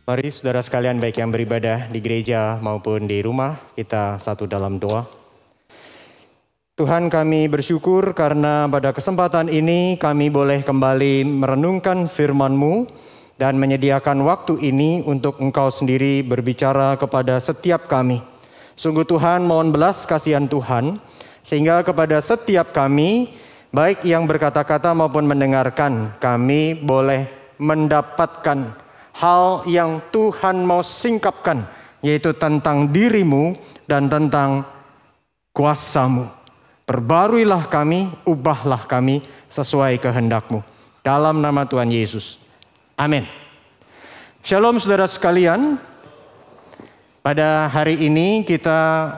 Mari saudara sekalian, baik yang beribadah di gereja maupun di rumah, kita satu dalam doa. Tuhan, kami bersyukur karena pada kesempatan ini kami boleh kembali merenungkan firman-Mu dan menyediakan waktu ini untuk Engkau sendiri berbicara kepada setiap kami. Sungguh Tuhan, mohon belas kasihan Tuhan, sehingga kepada setiap kami, baik yang berkata-kata maupun mendengarkan, kami boleh mendapatkan hal yang Tuhan mau singkapkan, yaitu tentang diri-Mu dan tentang kuasa-Mu. Perbaruilah kami, ubahlah kami sesuai kehendak-Mu. Dalam nama Tuhan Yesus. Amin. Shalom saudara sekalian. Pada hari ini kita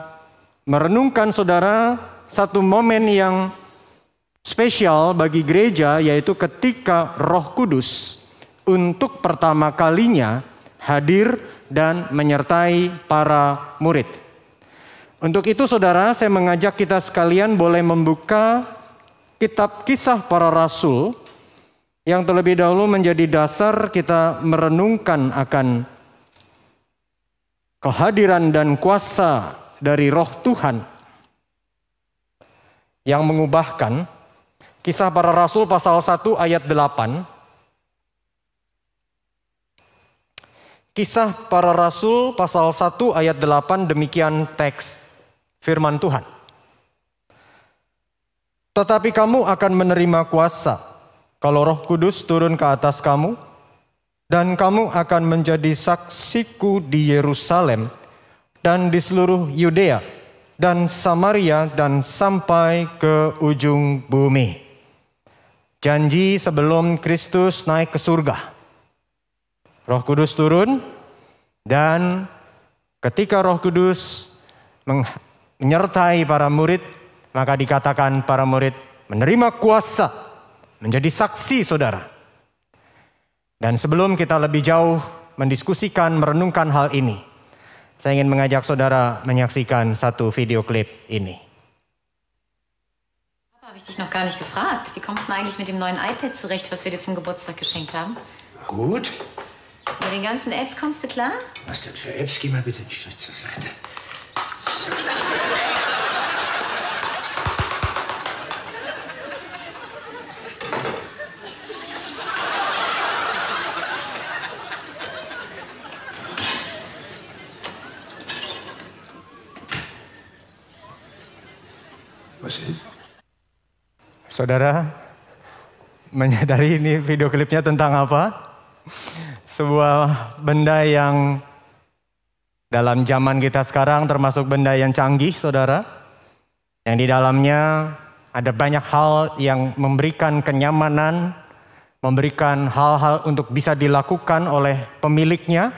merenungkan saudara satu momen yang spesial bagi gereja, yaitu ketika Roh Kudus untuk pertama kalinya hadir dan menyertai para murid. Untuk itu saudara, saya mengajak kita sekalian boleh membuka kitab Kisah Para Rasul yang terlebih dahulu menjadi dasar kita merenungkan akan kehadiran dan kuasa dari Roh Tuhan yang mengubahkan. Kisah Para Rasul pasal 1 ayat 8. Kisah Para Rasul pasal 1 ayat 8, demikian teks firman Tuhan. Tetapi kamu akan menerima kuasa kalau Roh Kudus turun ke atas kamu, dan kamu akan menjadi saksiku di Yerusalem dan di seluruh Yudea dan Samaria dan sampai ke ujung bumi. Janji sebelum Kristus naik ke surga. Roh Kudus turun, dan ketika Roh Kudus menyertai para murid, maka dikatakan para murid menerima kuasa menjadi saksi saudara. Dan sebelum kita lebih jauh mendiskusikan, merenungkan hal ini, saya ingin mengajak saudara menyaksikan satu video klip ini. Habe ich dich noch gar nicht gefragt. Wie kommst du denn eigentlich mit dem neuen iPad zurecht, was wir dir zum Geburtstag geschenkt haben? Gut. Mit den ganzen Apps kommst du klar? Was denn für Apps? Geh mal bitte einen Schritt zur Seite. So. Was denn? Saudara menyadari ini video klipnya tentang apa? Sebuah benda yang dalam zaman kita sekarang termasuk benda yang canggih, saudara. Yang di dalamnya ada banyak hal yang memberikan kenyamanan, memberikan hal-hal untuk bisa dilakukan oleh pemiliknya.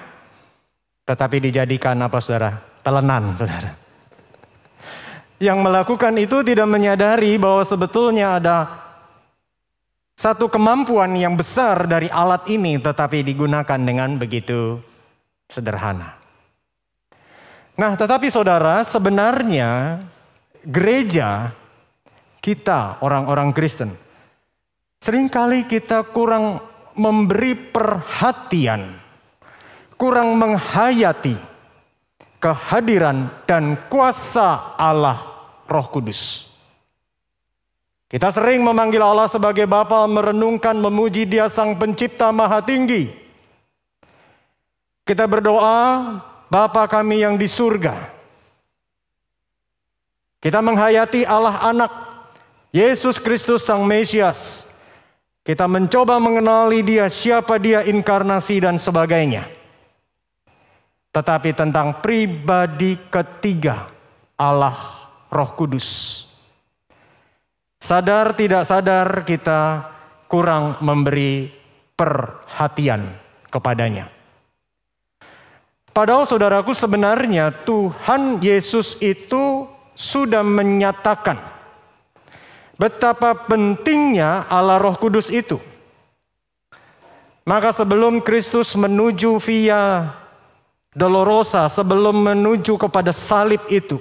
Tetapi dijadikan apa saudara? Telenan, saudara. Yang melakukan itu tidak menyadari bahwa sebetulnya ada satu kemampuan yang besar dari alat ini, tetapi digunakan dengan begitu sederhana. Nah, tetapi saudara, sebenarnya gereja kita, orang-orang Kristen, seringkali kita kurang memberi perhatian, kurang menghayati kehadiran dan kuasa Allah Roh Kudus. Kita sering memanggil Allah sebagai Bapa, merenungkan, memuji Dia Sang Pencipta Maha Tinggi. Kita berdoa, Bapa kami yang di surga. Kita menghayati Allah Anak, Yesus Kristus Sang Mesias. Kita mencoba mengenali Dia, siapa Dia, inkarnasi dan sebagainya. Tetapi tentang pribadi ketiga Allah Roh Kudus, sadar tidak sadar kita kurang memberi perhatian kepadanya. Padahal saudaraku, sebenarnya Tuhan Yesus itu sudah menyatakan betapa pentingnya Allah Roh Kudus itu. Maka sebelum Kristus menuju via Dolorosa, sebelum menuju kepada salib itu,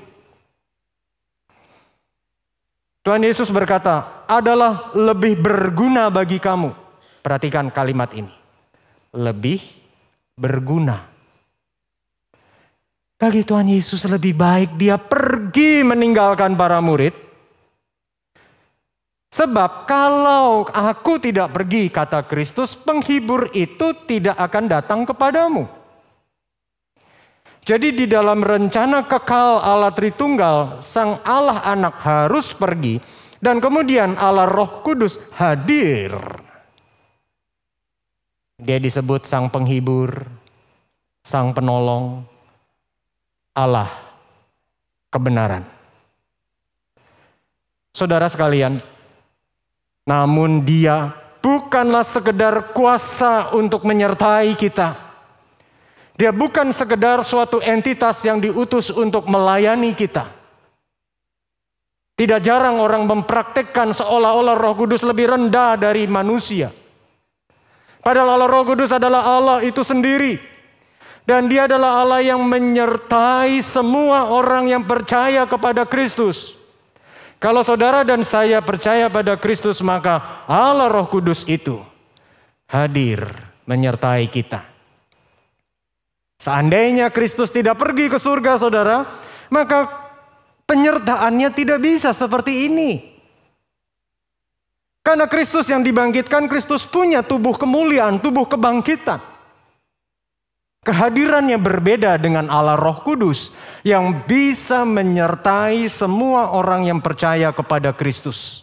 Tuhan Yesus berkata, adalah lebih berguna bagi kamu. Perhatikan kalimat ini. Lebih berguna. Bagi Tuhan Yesus lebih baik dia pergi meninggalkan para murid. Sebab kalau aku tidak pergi, kata Kristus, penghibur itu tidak akan datang kepadamu. Jadi di dalam rencana kekal Allah Tritunggal, Sang Allah Anak harus pergi dan kemudian Allah Roh Kudus hadir. Dia disebut Sang Penghibur, Sang Penolong, Allah kebenaran. Saudara sekalian, namun Dia bukanlah sekedar kuasa untuk menyertai kita. Dia bukan sekedar suatu entitas yang diutus untuk melayani kita. Tidak jarang orang mempraktekkan seolah-olah Roh Kudus lebih rendah dari manusia. Padahal Allah Roh Kudus adalah Allah itu sendiri. Dan Dia adalah Allah yang menyertai semua orang yang percaya kepada Kristus. Kalau saudara dan saya percaya pada Kristus, maka Allah Roh Kudus itu hadir menyertai kita. Seandainya Kristus tidak pergi ke surga, saudara, maka penyertaannya tidak bisa seperti ini. Karena Kristus yang dibangkitkan, Kristus punya tubuh kemuliaan, tubuh kebangkitan. Kehadirannya berbeda dengan Allah Roh Kudus yang bisa menyertai semua orang yang percaya kepada Kristus.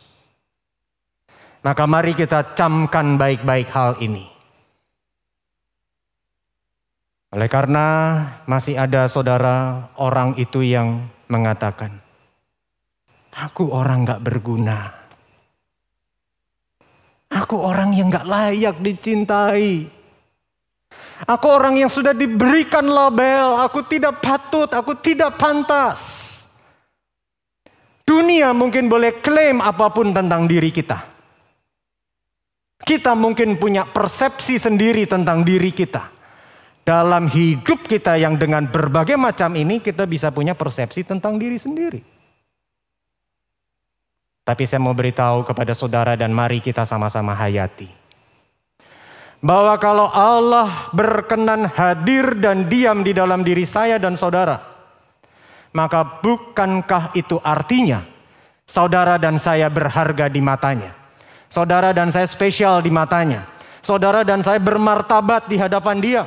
Maka mari kita camkan baik-baik hal ini. Oleh karena masih ada saudara orang itu yang mengatakan, aku orang gak berguna. Aku orang yang gak layak dicintai. Aku orang yang sudah diberikan label, aku tidak patut, aku tidak pantas. Dunia mungkin boleh klaim apapun tentang diri kita. Kita mungkin punya persepsi sendiri tentang diri kita. Dalam hidup kita yang dengan berbagai macam ini, kita bisa punya persepsi tentang diri sendiri. Tapi saya mau beritahu kepada saudara dan mari kita sama-sama hayati. Bahwa kalau Allah berkenan hadir dan diam di dalam diri saya dan saudara, maka bukankah itu artinya saudara dan saya berharga di matanya? Saudara dan saya spesial di matanya. Saudara dan saya bermartabat di hadapan Dia.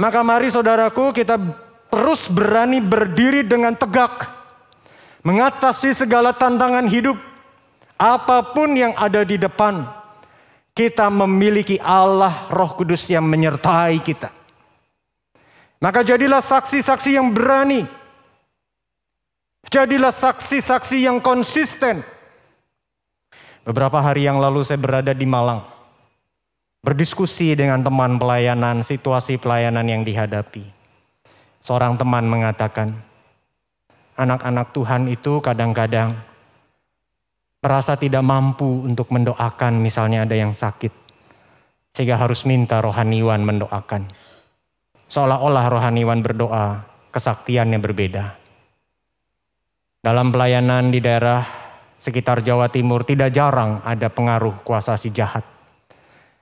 Maka mari saudaraku kita terus berani berdiri dengan tegak. Mengatasi segala tantangan hidup. Apapun yang ada di depan. Kita memiliki Allah Roh Kudus yang menyertai kita. Maka jadilah saksi-saksi yang berani. Jadilah saksi-saksi yang konsisten. Beberapa hari yang lalu saya berada di Malang. Berdiskusi dengan teman pelayanan, situasi pelayanan yang dihadapi. Seorang teman mengatakan, anak-anak Tuhan itu kadang-kadang merasa tidak mampu untuk mendoakan, misalnya ada yang sakit. Sehingga harus minta rohaniwan mendoakan. Seolah-olah rohaniwan berdoa, kesaktiannya berbeda. Dalam pelayanan di daerah sekitar Jawa Timur tidak jarang ada pengaruh kuasa si jahat.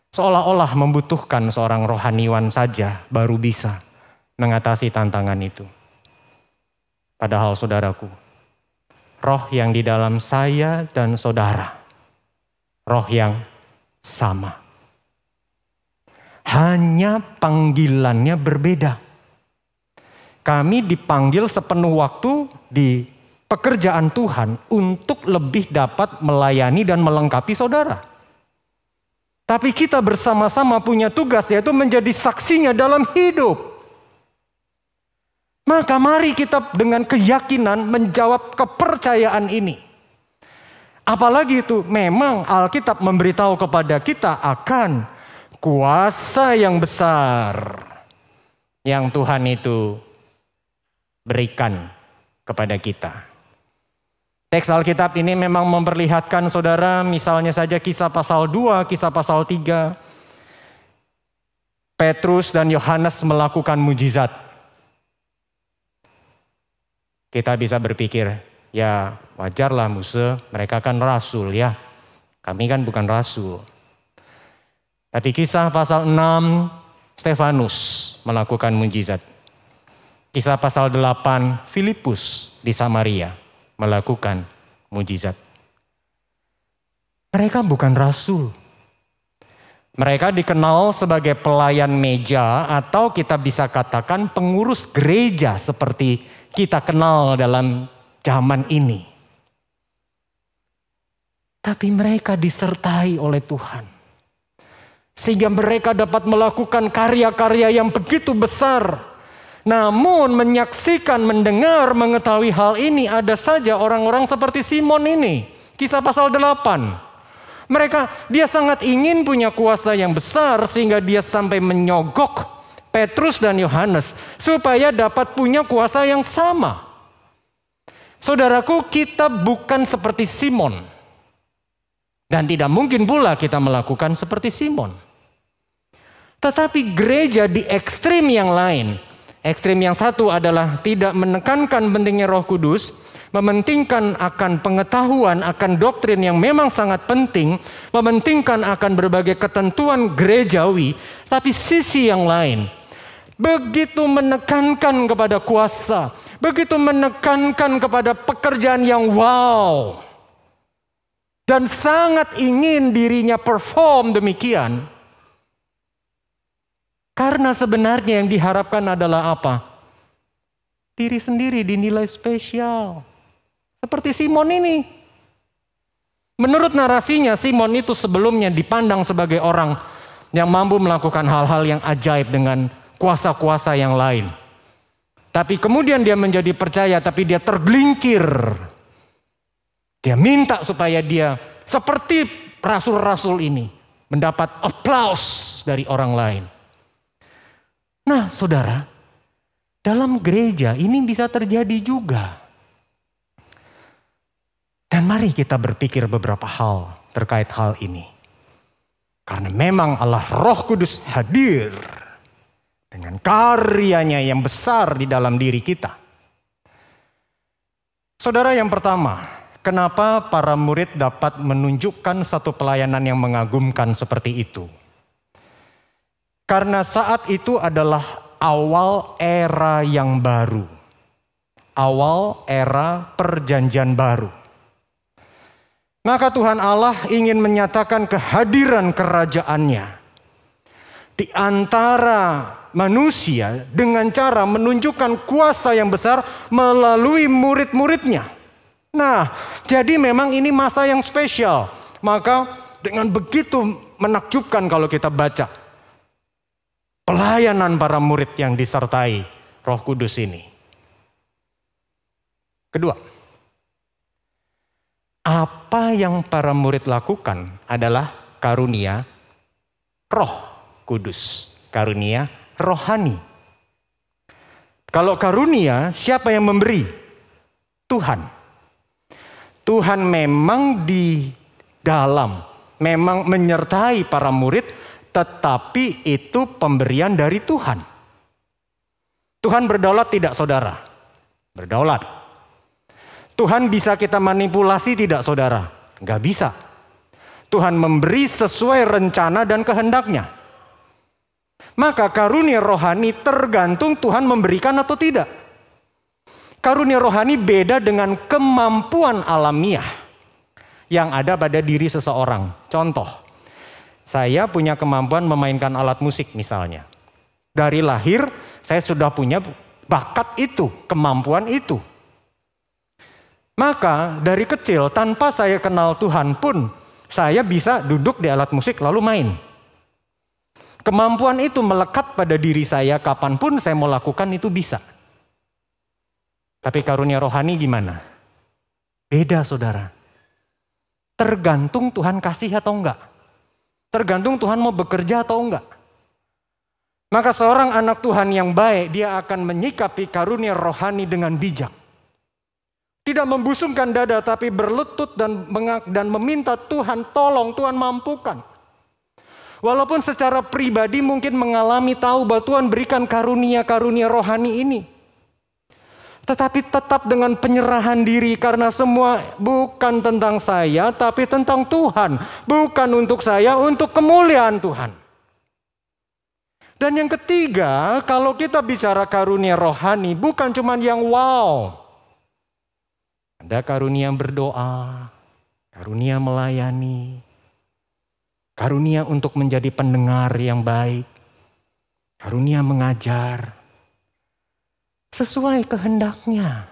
Seolah-olah membutuhkan seorang rohaniwan saja baru bisa mengatasi tantangan itu. Padahal saudaraku, roh yang di dalam saya dan saudara, roh yang sama. Hanya panggilannya berbeda. Kami dipanggil sepenuh waktu di pekerjaan Tuhan untuk lebih dapat melayani dan melengkapi saudara. Tapi kita bersama-sama punya tugas, yaitu menjadi saksinya dalam hidup. Maka mari kita dengan keyakinan menjawab kepercayaan ini. Apalagi itu memang Alkitab memberitahu kepada kita akan kuasa yang besar yang Tuhan itu berikan kepada kita. Teks Alkitab ini memang memperlihatkan saudara, misalnya saja Kisah pasal 2, Kisah pasal 3. Petrus dan Yohanes melakukan mujizat. Kita bisa berpikir, ya wajarlah Musa, mereka kan rasul ya. Kami kan bukan rasul. Tapi Kisah pasal 6, Stefanus melakukan mujizat. Kisah pasal 8, Filipus di Samaria melakukan mujizat. Mereka bukan rasul. Mereka dikenal sebagai pelayan meja atau kita bisa katakan pengurus gereja seperti kita kenal dalam zaman ini. Tapi mereka disertai oleh Tuhan. Sehingga mereka dapat melakukan karya-karya yang begitu besar. Namun menyaksikan, mendengar, mengetahui hal ini ada saja orang-orang seperti Simon ini. Kisah pasal 8. Dia sangat ingin punya kuasa yang besar sehingga dia sampai menyogok Petrus dan Yohanes supaya dapat punya kuasa yang sama. Saudaraku, kita bukan seperti Simon. Dan tidak mungkin pula kita melakukan seperti Simon. Tetapi gereja di ekstrim yang lain. Ekstrim yang satu adalah tidak menekankan pentingnya Roh Kudus, mementingkan akan pengetahuan, akan doktrin yang memang sangat penting, mementingkan akan berbagai ketentuan gerejawi, tapi sisi yang lain, begitu menekankan kepada kuasa, begitu menekankan kepada pekerjaan yang wow, dan sangat ingin dirinya perform demikian, karena sebenarnya yang diharapkan adalah apa? Diri sendiri dinilai spesial. Seperti Simon ini. Menurut narasinya, Simon itu sebelumnya dipandang sebagai orang yang mampu melakukan hal-hal yang ajaib dengan kuasa-kuasa yang lain. Tapi kemudian dia menjadi percaya, tapi dia tergelincir. Dia minta supaya dia seperti rasul-rasul ini mendapat aplaus dari orang lain. Nah, saudara, dalam gereja ini bisa terjadi juga. Dan mari kita berpikir beberapa hal terkait hal ini. Karena memang Allah Roh Kudus hadir dengan karyanya yang besar di dalam diri kita. Saudara, yang pertama, kenapa para murid dapat menunjukkan satu pelayanan yang mengagumkan seperti itu? Karena saat itu adalah awal era yang baru. Awal era perjanjian baru. Maka Tuhan Allah ingin menyatakan kehadiran kerajaannya di antara manusia dengan cara menunjukkan kuasa yang besar melalui murid-muridnya. Nah, jadi memang ini masa yang spesial. Maka dengan begitu menakjubkan kalau kita baca pelayanan para murid yang disertai Roh Kudus ini. Kedua, apa yang para murid lakukan adalah karunia Roh Kudus, karunia rohani. Kalau karunia, siapa yang memberi? Tuhan. Tuhan memang di dalam, memang menyertai para murid, tetapi itu pemberian dari Tuhan. Tuhan berdaulat tidak, saudara? Berdaulat. Tuhan bisa kita manipulasi tidak, saudara? Enggak bisa. Tuhan memberi sesuai rencana dan kehendaknya. Maka karunia rohani tergantung Tuhan memberikan atau tidak. Karunia rohani beda dengan kemampuan alamiah yang ada pada diri seseorang. Contoh, saya punya kemampuan memainkan alat musik misalnya. Dari lahir saya sudah punya bakat itu, kemampuan itu. Maka dari kecil tanpa saya kenal Tuhan pun saya bisa duduk di alat musik lalu main. Kemampuan itu melekat pada diri saya, kapanpun saya mau lakukan itu bisa. Tapi karunia rohani gimana? Beda, saudara. Tergantung Tuhan kasih atau enggak. Tergantung Tuhan mau bekerja atau enggak. Maka seorang anak Tuhan yang baik, dia akan menyikapi karunia rohani dengan bijak. Tidak membusungkan dada, tapi berlutut dan meminta Tuhan tolong, Tuhan mampukan. Walaupun secara pribadi mungkin mengalami tahu bahwa Tuhan berikan karunia-karunia rohani ini. Tetapi tetap dengan penyerahan diri karena semua bukan tentang saya, tapi tentang Tuhan. Bukan untuk saya, untuk kemuliaan Tuhan. Dan yang ketiga, kalau kita bicara karunia rohani, bukan cuma yang wow. Ada karunia berdoa, karunia melayani, karunia untuk menjadi pendengar yang baik, karunia mengajar, sesuai kehendaknya.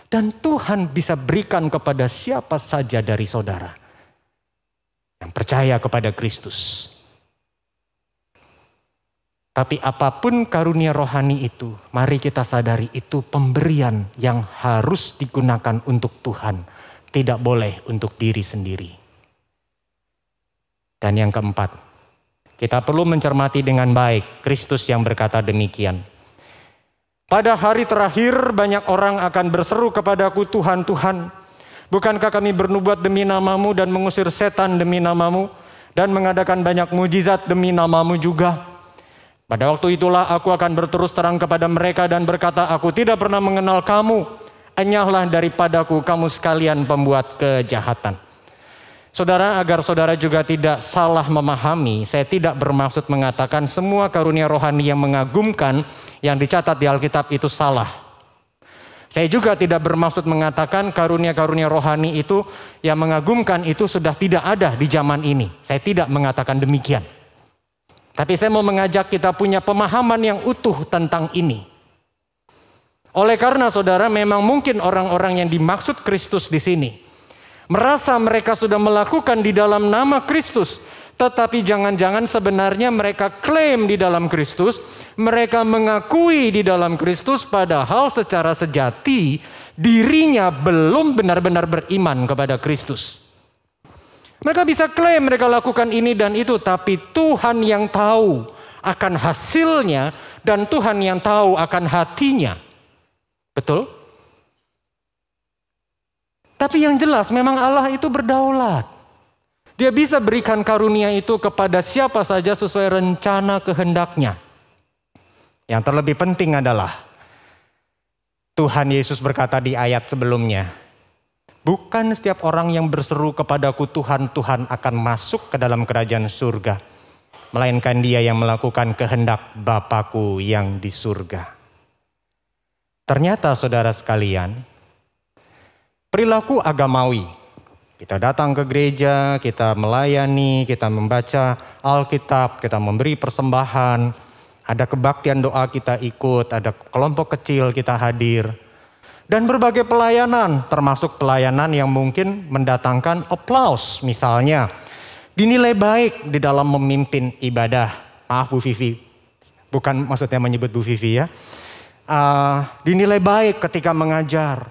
Dan Tuhan bisa berikan kepada siapa saja dari saudara yang percaya kepada Kristus. Tapi apapun karunia rohani itu, mari kita sadari itu pemberian yang harus digunakan untuk Tuhan. Tidak boleh untuk diri sendiri. Dan yang keempat, kita perlu mencermati dengan baik Kristus yang berkata demikian. Pada hari terakhir banyak orang akan berseru kepadaku, Tuhan, Tuhan, bukankah kami bernubuat demi namamu dan mengusir setan demi namamu dan mengadakan banyak mujizat demi namamu juga? Pada waktu itulah aku akan berterus terang kepada mereka dan berkata, aku tidak pernah mengenal kamu. Enyahlah daripadaku kamu sekalian pembuat kejahatan. Saudara, agar saudara juga tidak salah memahami, saya tidak bermaksud mengatakan semua karunia rohani yang mengagumkan yang dicatat di Alkitab itu salah. Saya juga tidak bermaksud mengatakan karunia-karunia rohani itu yang mengagumkan itu sudah tidak ada di zaman ini. Saya tidak mengatakan demikian. Tapi saya mau mengajak kita punya pemahaman yang utuh tentang ini. Oleh karena saudara, memang mungkin orang-orang yang dimaksud Kristus di sini merasa mereka sudah melakukan di dalam nama Kristus, tetapi jangan-jangan sebenarnya mereka klaim di dalam Kristus, mereka mengakui di dalam Kristus, padahal secara sejati dirinya belum benar-benar beriman kepada Kristus. Mereka bisa klaim mereka lakukan ini dan itu, tapi Tuhan yang tahu akan hasilnya dan Tuhan yang tahu akan hatinya. Betul? Tapi yang jelas memang Allah itu berdaulat. Dia bisa berikan karunia itu kepada siapa saja sesuai rencana kehendaknya. Yang terlebih penting adalah Tuhan Yesus berkata di ayat sebelumnya, bukan setiap orang yang berseru kepadaku Tuhan, Tuhan akan masuk ke dalam kerajaan surga. Melainkan dia yang melakukan kehendak Bapa-Ku yang di surga. Ternyata saudara sekalian, perilaku agamawi. Kita datang ke gereja, kita melayani, kita membaca Alkitab, kita memberi persembahan. Ada kebaktian doa kita ikut, ada kelompok kecil kita hadir. Dan berbagai pelayanan, termasuk pelayanan yang mungkin mendatangkan aplaus. Misalnya, dinilai baik di dalam memimpin ibadah. Maaf Bu Vivi, bukan maksudnya menyebut Bu Vivi ya. Dinilai baik ketika mengajar.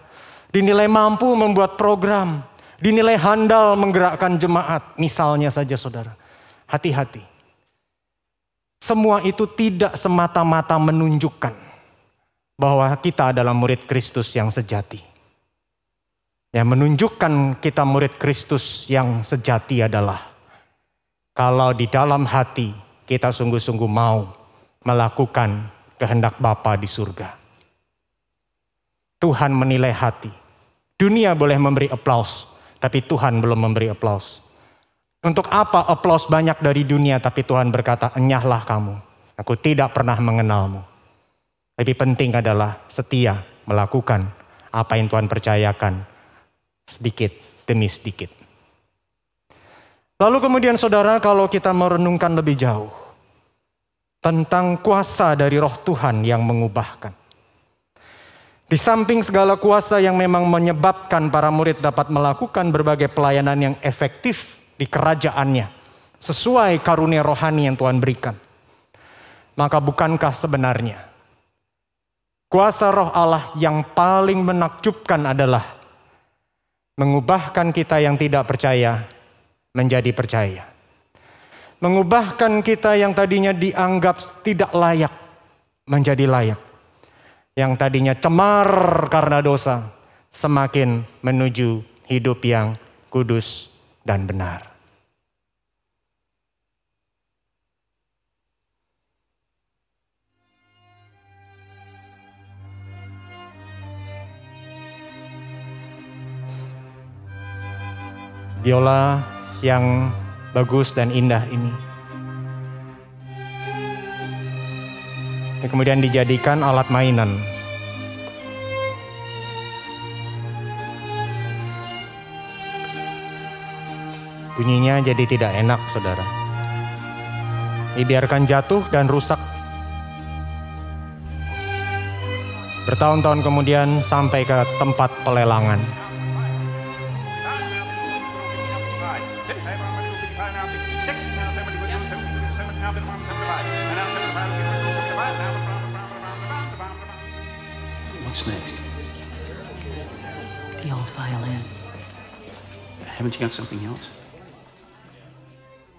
Dinilai mampu membuat program. Dinilai handal menggerakkan jemaat. Misalnya saja saudara, hati-hati. Semua itu tidak semata-mata menunjukkan bahwa kita adalah murid Kristus yang sejati. Yang menunjukkan kita murid Kristus yang sejati adalah kalau di dalam hati kita sungguh-sungguh mau melakukan kehendak Bapa di surga. Tuhan menilai hati. Dunia boleh memberi aplaus, tapi Tuhan belum memberi aplaus. Untuk apa aplaus banyak dari dunia, tapi Tuhan berkata, enyahlah kamu. Aku tidak pernah mengenalmu. Lebih penting adalah setia melakukan apa yang Tuhan percayakan sedikit demi sedikit. Lalu kemudian saudara, kalau kita merenungkan lebih jauh tentang kuasa dari Roh Tuhan yang mengubahkan. Di samping segala kuasa yang memang menyebabkan para murid dapat melakukan berbagai pelayanan yang efektif di kerajaannya, sesuai karunia rohani yang Tuhan berikan. Maka bukankah sebenarnya kuasa Roh Allah yang paling menakjubkan adalah mengubahkan kita yang tidak percaya menjadi percaya. Mengubahkan kita yang tadinya dianggap tidak layak menjadi layak. Yang tadinya cemar karena dosa semakin menuju hidup yang kudus dan benar. Biola yang bagus dan indah ini kemudian dijadikan alat mainan. Bunyinya jadi tidak enak, saudara. Dibiarkan jatuh dan rusak. Bertahun-tahun kemudian sampai ke tempat pelelangan. What's next? The old violin. Haven't you got something else?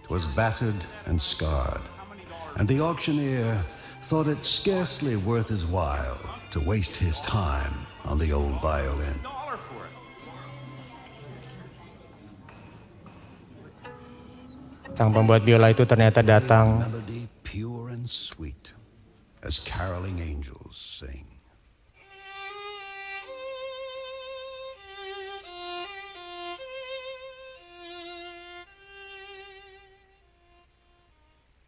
It was battered and scarred, and the auctioneer thought it scarcely worth his while to waste his time on the old violin. Sang pembuat biola itu ternyata datang Melody pure and sweet, as caroling angels sing.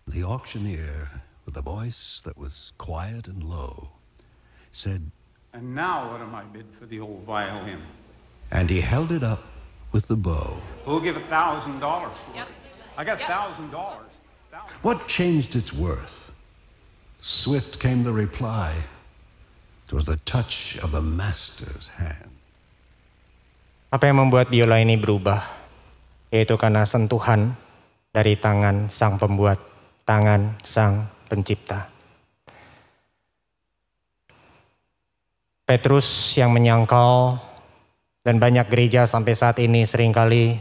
The auctioneer, with a voice that was quiet and low, said, "And now what am I bid for the old violin?" and he held it up with the bow. Who'll give $1,000 for it? I got $1,000. What changed its worth? Swift came the reply. It was the touch of the master's hand. apa yang membuat biola ini berubah, yaitu karena sentuhan dari tangan sang pembuat, tangan sang pencipta. Petrus yang menyangkal, dan banyak gereja sampai saat ini seringkali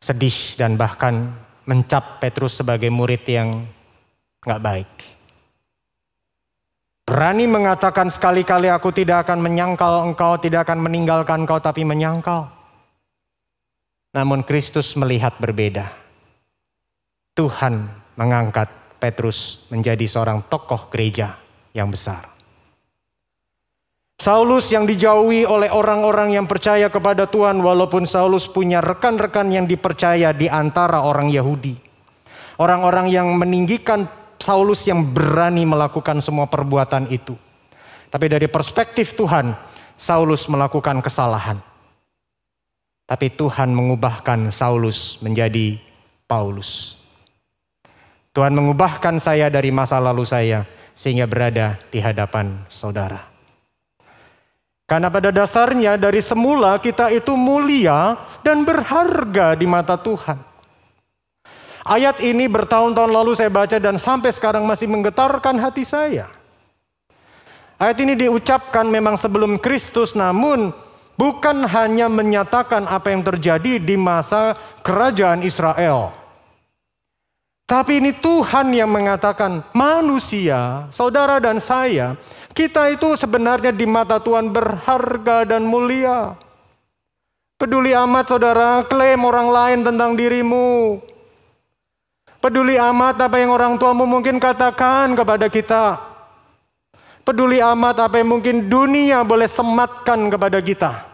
sedih dan bahkan mencap Petrus sebagai murid yang gak baik. Berani mengatakan sekali-kali, aku tidak akan menyangkal engkau, tidak akan meninggalkan engkau, tapi menyangkal. Namun Kristus melihat berbeda. Tuhan mengangkat Petrus menjadi seorang tokoh gereja yang besar. Saulus yang dijauhi oleh orang-orang yang percaya kepada Tuhan, walaupun Saulus punya rekan-rekan yang dipercaya di antara orang Yahudi. Orang-orang yang meninggikan Saulus yang berani melakukan semua perbuatan itu. Tapi dari perspektif Tuhan, Saulus melakukan kesalahan. Tapi Tuhan mengubahkan Saulus menjadi Paulus. Tuhan mengubahkan saya dari masa lalu saya sehingga berada di hadapan saudara. Karena pada dasarnya dari semula kita itu mulia dan berharga di mata Tuhan. Ayat ini bertahun-tahun lalu saya baca dan sampai sekarang masih menggetarkan hati saya. Ayat ini diucapkan memang sebelum Kristus, namun bukan hanya menyatakan apa yang terjadi di masa kerajaan Israel. Tapi ini Tuhan yang mengatakan manusia, saudara dan saya, kita itu sebenarnya di mata Tuhan berharga dan mulia. Peduli amat saudara klaim orang lain tentang dirimu. Peduli amat apa yang orang tuamu mungkin katakan kepada kita. Peduli amat apa yang mungkin dunia boleh sematkan kepada kita.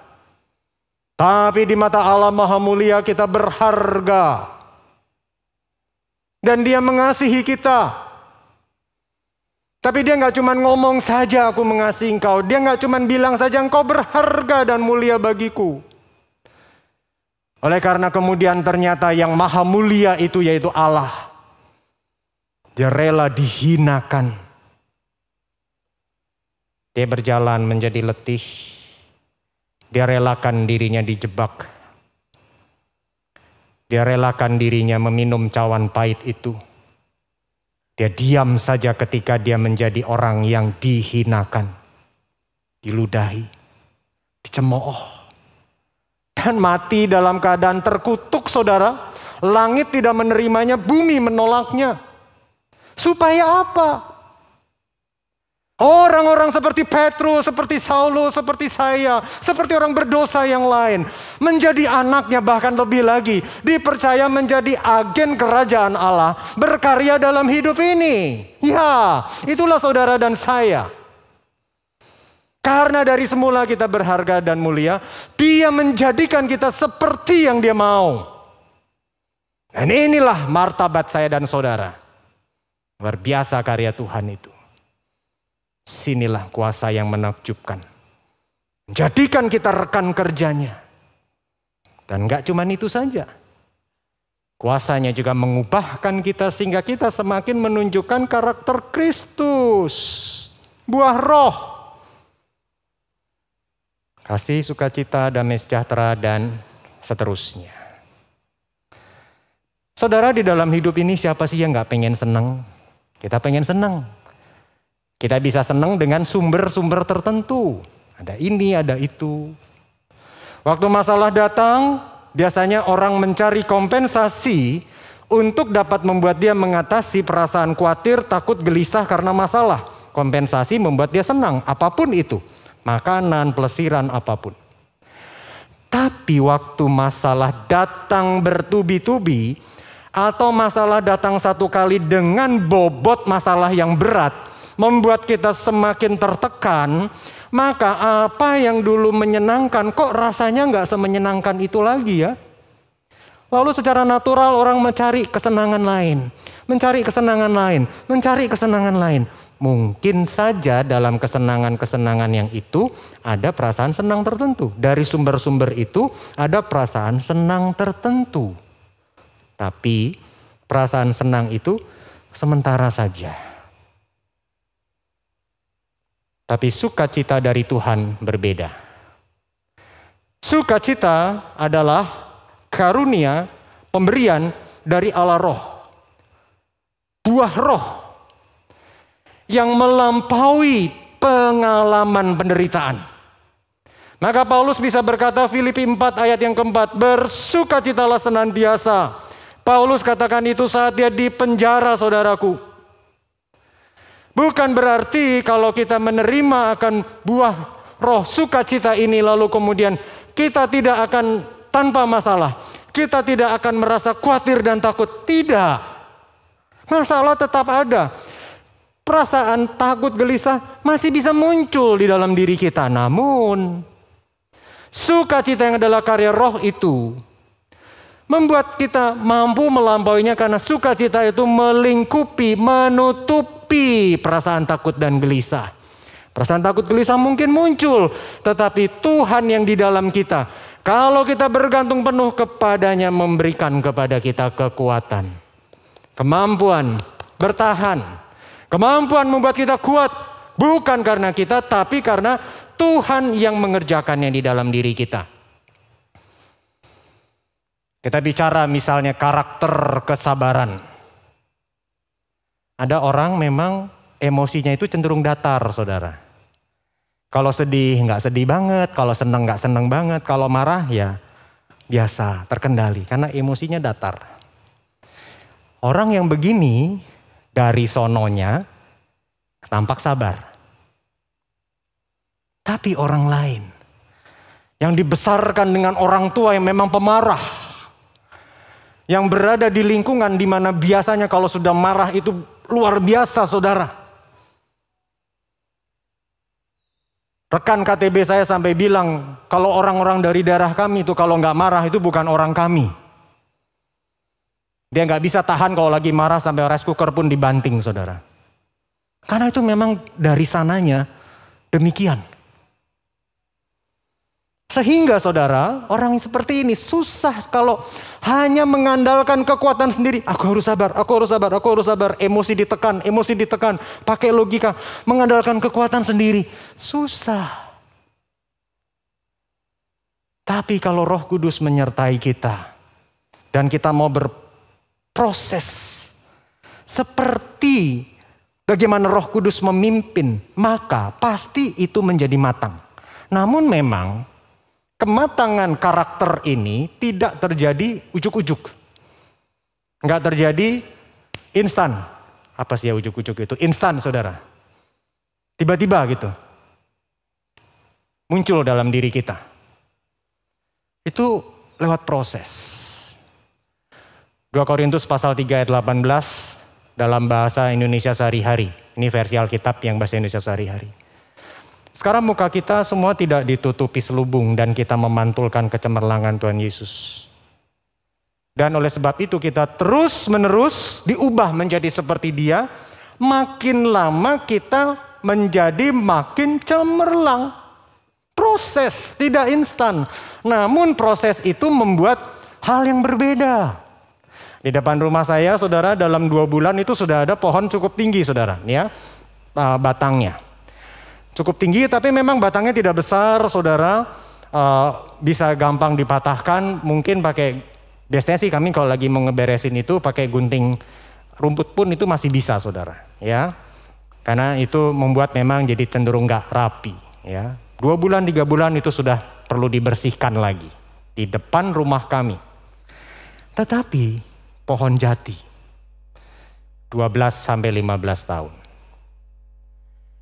Tapi di mata Allah Maha Mulia kita berharga. Dan Dia mengasihi kita. Tapi Dia gak cuma ngomong saja aku mengasihi engkau. Dia gak cuma bilang saja engkau berharga dan mulia bagiku. Oleh karena kemudian ternyata yang maha mulia itu yaitu Allah. Dia rela dihinakan. Dia berjalan menjadi letih. Dia relakan dirinya dijebak. Dia relakan dirinya meminum cawan pahit itu. Dia diam saja ketika dia menjadi orang yang dihinakan, diludahi, dicemooh, dan mati dalam keadaan terkutuk saudara. Langit tidak menerimanya, bumi menolaknya. Supaya apa? Orang-orang seperti Petrus, seperti Saulus, seperti saya, seperti orang berdosa yang lain, menjadi anaknya, bahkan lebih lagi, dipercaya menjadi agen kerajaan Allah, berkarya dalam hidup ini. Ya, itulah saudara dan saya. Karena dari semula kita berharga dan mulia, Dia menjadikan kita seperti yang Dia mau. Dan inilah martabat saya dan saudara. Luar biasa karya Tuhan itu. Sinilah kuasa yang menakjubkan. Jadikan kita rekan kerjanya. Dan gak cuma itu saja. Kuasanya juga mengubahkan kita sehingga kita semakin menunjukkan karakter Kristus. Buah roh. Kasih, sukacita, damai sejahtera, dan seterusnya. Saudara, di dalam hidup ini siapa sih yang gak pengen senang? Kita pengen senang. Kita bisa senang dengan sumber-sumber tertentu. Ada ini, ada itu. Waktu masalah datang, biasanya orang mencari kompensasi untuk dapat membuat dia mengatasi perasaan khawatir, takut, gelisah karena masalah. Kompensasi membuat dia senang, apapun itu. Makanan, pelesiran, apapun. Tapi waktu masalah datang bertubi-tubi, atau masalah datang satu kali dengan bobot masalah yang berat, membuat kita semakin tertekan, maka apa yang dulu menyenangkan kok rasanya nggak semenyenangkan itu lagi ya. Lalu secara natural orang mencari kesenangan lain, mencari kesenangan lain, mencari kesenangan lain. Mungkin saja dalam kesenangan-kesenangan yang itu ada perasaan senang tertentu. Dari sumber-sumber itu ada perasaan senang tertentu. Tapi perasaan senang itu sementara saja. Tapi sukacita dari Tuhan berbeda. Sukacita adalah karunia pemberian dari Allah Roh. Buah roh yang melampaui pengalaman penderitaan. Maka Paulus bisa berkata Filipi 4 ayat yang keempat, bersukacitalah senantiasa. Paulus katakan itu saat dia di penjara, saudaraku. Bukan berarti kalau kita menerima akan buah roh sukacita ini lalu kemudian kita tidak akan tanpa masalah. Kita tidak akan merasa khawatir dan takut. Tidak. Masalah tetap ada. Perasaan takut, gelisah masih bisa muncul di dalam diri kita. Namun sukacita yang adalah karya roh itu membuat kita mampu melampauinya karena sukacita itu melingkupi, menutupi perasaan takut dan gelisah. Perasaan takut gelisah mungkin muncul, tetapi Tuhan yang di dalam kita, kalau kita bergantung penuh kepadanya, memberikan kepada kita kekuatan, kemampuan bertahan, kemampuan membuat kita kuat, bukan karena kita, tapi karena Tuhan yang mengerjakannya di dalam diri kita. Kita bicara misalnya karakter kesabaran. Ada orang memang emosinya itu cenderung datar, saudara. Kalau sedih nggak sedih banget, kalau seneng nggak seneng banget, kalau marah ya biasa, terkendali karena emosinya datar. Orang yang begini dari sononya tampak sabar. Tapi orang lain yang dibesarkan dengan orang tua yang memang pemarah, yang berada di lingkungan di mana biasanya kalau sudah marah itu luar biasa, saudara. Rekan KTB saya sampai bilang, kalau orang-orang dari daerah kami itu kalau nggak marah itu bukan orang kami. Dia nggak bisa tahan kalau lagi marah sampai rice cooker pun dibanting, saudara. Karena itu memang dari sananya demikian. Sehingga saudara, orang yang seperti ini susah kalau hanya mengandalkan kekuatan sendiri. Aku harus sabar, aku harus sabar, aku harus sabar. Emosi ditekan, pakai logika. Mengandalkan kekuatan sendiri, susah. Tapi kalau Roh Kudus menyertai kita, dan kita mau berproses seperti bagaimana Roh Kudus memimpin, maka pasti itu menjadi matang. Namun memang kematangan karakter ini tidak terjadi ujuk-ujuk. Enggak terjadi instan. Apa sih ya ujuk-ujuk itu? Instan, saudara. Tiba-tiba gitu. Muncul dalam diri kita. Itu lewat proses. 2 Korintus pasal 3 ayat 18 dalam bahasa Indonesia sehari-hari. Ini versi Alkitab yang bahasa Indonesia sehari-hari. Sekarang muka kita semua tidak ditutupi selubung dan kita memantulkan kecemerlangan Tuhan Yesus. Dan oleh sebab itu kita terus-menerus diubah menjadi seperti Dia makin lama kita menjadi makin cemerlang. Proses tidak instan. Namun proses itu membuat hal yang berbeda. Di depan rumah saya, saudara, dalam 2 bulan itu sudah ada pohon cukup tinggi, saudara, ya, batangnya. Cukup tinggi, tapi memang batangnya tidak besar, saudara, bisa gampang dipatahkan. Mungkin pakai, biasanya sih kami kalau lagi mau ngeberesin itu pakai gunting rumput pun itu masih bisa, saudara, ya. Karena itu membuat memang jadi cenderung nggak rapi, ya. 2 bulan, 3 bulan itu sudah perlu dibersihkan lagi di depan rumah kami. Tetapi pohon jati 12 sampai 15 tahun.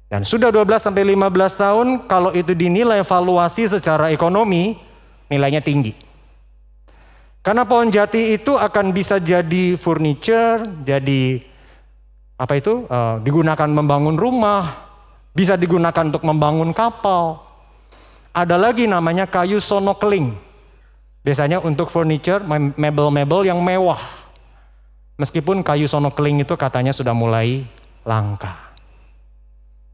Dan sudah 12 sampai 15 tahun, kalau itu dinilai valuasi secara ekonomi, nilainya tinggi. Karena pohon jati itu akan bisa jadi furniture, jadi digunakan membangun rumah, bisa digunakan untuk membangun kapal. Ada lagi namanya kayu sonokling. Biasanya untuk furniture, mebel-mebel yang mewah. Meskipun kayu sonokling itu katanya sudah mulai langka.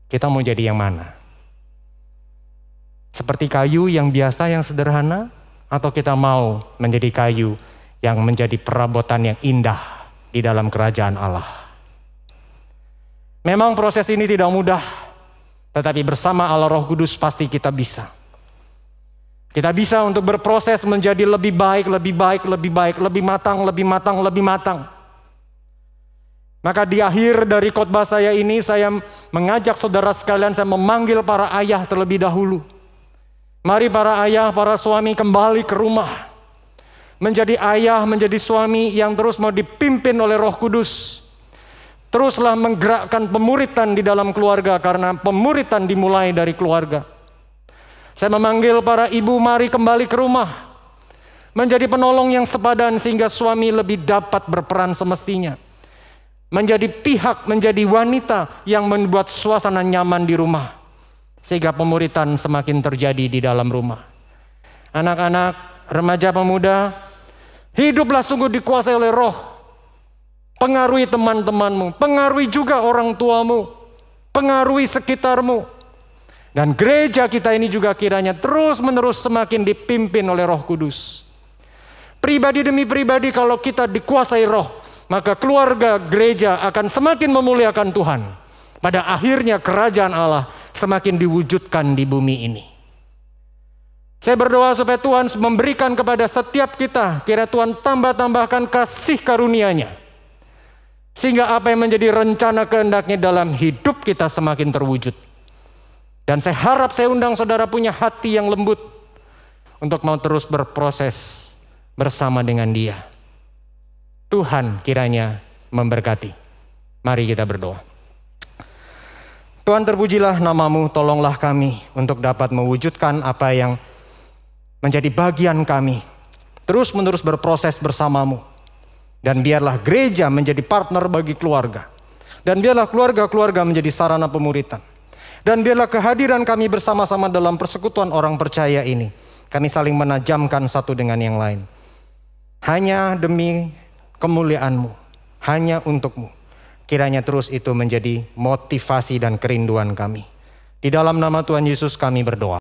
Kita mau jadi yang mana? Seperti kayu yang biasa, yang sederhana? Atau kita mau menjadi kayu yang menjadi perabotan yang indah di dalam kerajaan Allah? Memang proses ini tidak mudah, tetapi bersama Allah Roh Kudus pasti kita bisa. Kita bisa untuk berproses menjadi lebih baik, lebih baik, lebih baik, lebih matang, lebih matang, lebih matang. Maka di akhir dari khotbah saya ini, saya mengajak saudara sekalian, saya memanggil para ayah terlebih dahulu. Mari para ayah, para suami kembali ke rumah. Menjadi ayah, menjadi suami yang terus mau dipimpin oleh Roh Kudus. Teruslah menggerakkan pemuritan di dalam keluarga, karena pemuritan dimulai dari keluarga. Saya memanggil para ibu, mari kembali ke rumah. Menjadi penolong yang sepadan sehingga suami lebih dapat berperan semestinya. Menjadi pihak, menjadi wanita yang membuat suasana nyaman di rumah. Sehingga pemuritan semakin terjadi di dalam rumah. Anak-anak, remaja pemuda, hiduplah sungguh dikuasai oleh Roh. Pengaruhi teman-temanmu, pengaruhi juga orang tuamu, pengaruhi sekitarmu. Dan gereja kita ini juga kiranya terus-menerus semakin dipimpin oleh Roh Kudus. Pribadi demi pribadi, kalau kita dikuasai Roh, maka keluarga gereja akan semakin memuliakan Tuhan. Pada akhirnya kerajaan Allah semakin diwujudkan di bumi ini. Saya berdoa supaya Tuhan memberikan kepada setiap kita, kira Tuhan tambah-tambahkan kasih karunia-Nya. Sehingga apa yang menjadi rencana kehendak-Nya dalam hidup kita semakin terwujud. Dan saya harap, saya undang saudara punya hati yang lembut untuk mau terus berproses bersama dengan Dia. Tuhan kiranya memberkati. Mari kita berdoa. Tuhan, terpujilah nama-Mu, tolonglah kami untuk dapat mewujudkan apa yang menjadi bagian kami. Terus-menerus berproses bersama-Mu. Dan biarlah gereja menjadi partner bagi keluarga. Dan biarlah keluarga-keluarga menjadi sarana pemuritan. Dan biarlah kehadiran kami bersama-sama dalam persekutuan orang percaya ini, kami saling menajamkan satu dengan yang lain. Hanya demi kemuliaan-Mu, hanya untuk-Mu. Kiranya terus itu menjadi motivasi dan kerinduan kami. Di dalam nama Tuhan Yesus kami berdoa.